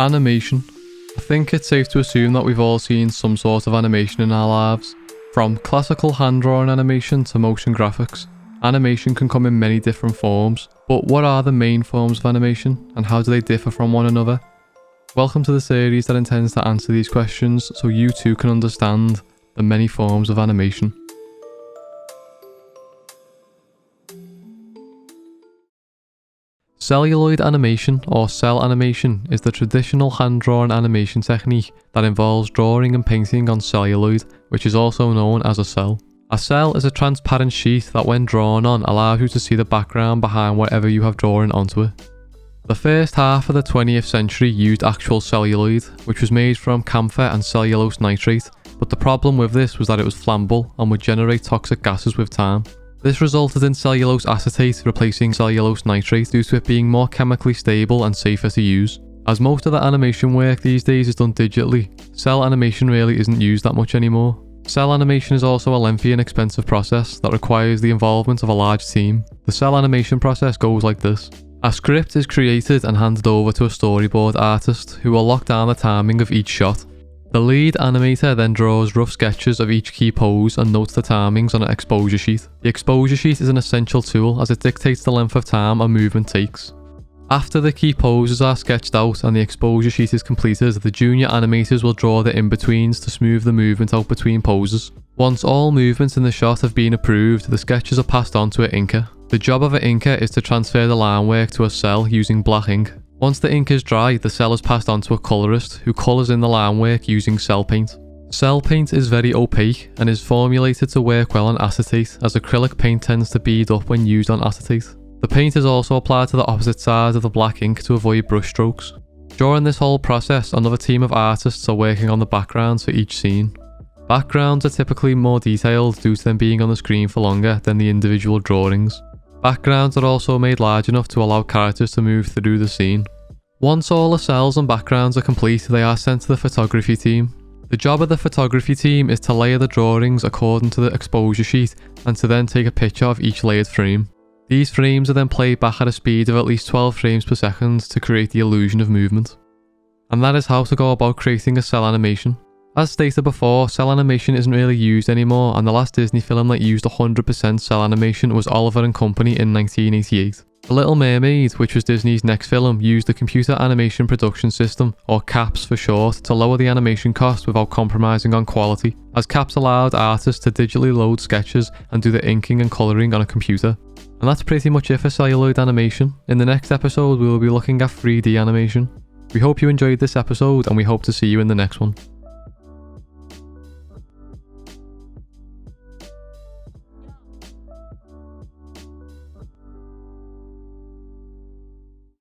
Animation. I think it's safe to assume that we've all seen some sort of animation in our lives. From classical hand-drawn animation to motion graphics, animation can come in many different forms, but what are the main forms of animation and how do they differ from one another? Welcome to the series that intends to answer these questions so you too can understand the many forms of animation. Celluloid animation, or cell animation, is the traditional hand-drawn animation technique that involves drawing and painting on celluloid, which is also known as a cell. A cell is a transparent sheet that when drawn on allows you to see the background behind whatever you have drawn onto it. The first half of the 20th century used actual celluloid, which was made from camphor and cellulose nitrate, but the problem with this was that it was flammable and would generate toxic gases with time. This resulted in cellulose acetate replacing cellulose nitrate due to it being more chemically stable and safer to use. As most of the animation work these days is done digitally, cell animation really isn't used that much anymore. Cell animation is also a lengthy and expensive process that requires the involvement of a large team. The cell animation process goes like this. A script is created and handed over to a storyboard artist who will lock down the timing of each shot. The lead animator then draws rough sketches of each key pose and notes the timings on an exposure sheet. The exposure sheet is an essential tool as it dictates the length of time a movement takes. After the key poses are sketched out and the exposure sheet is completed, the junior animators will draw the in-betweens to smooth the movement out between poses. Once all movements in the shot have been approved, the sketches are passed on to an inker. The job of an inker is to transfer the line work to a cell using black ink. Once the ink is dry, the cell is passed on to a colorist who colors in the line work using cell paint. Cell paint is very opaque and is formulated to work well on acetate, as acrylic paint tends to bead up when used on acetate. The paint is also applied to the opposite side of the black ink to avoid brush strokes. During this whole process, another team of artists are working on the backgrounds for each scene. Backgrounds are typically more detailed due to them being on the screen for longer than the individual drawings. Backgrounds are also made large enough to allow characters to move through the scene. Once all the cells and backgrounds are complete, they are sent to the photography team. The job of the photography team is to layer the drawings according to the exposure sheet and to then take a picture of each layered frame. These frames are then played back at a speed of at least 12 frames per second to create the illusion of movement. And that is how to go about creating a cell animation. As stated before, cell animation isn't really used anymore, and the last Disney film that used 100% cell animation was Oliver & Company in 1988. The Little Mermaid, which was Disney's next film, used the Computer Animation Production System, or CAPS for short, to lower the animation cost without compromising on quality, as CAPS allowed artists to digitally load sketches and do the inking and colouring on a computer. And that's pretty much it for celluloid animation. In the next episode we will be looking at 3D animation. We hope you enjoyed this episode and we hope to see you in the next one.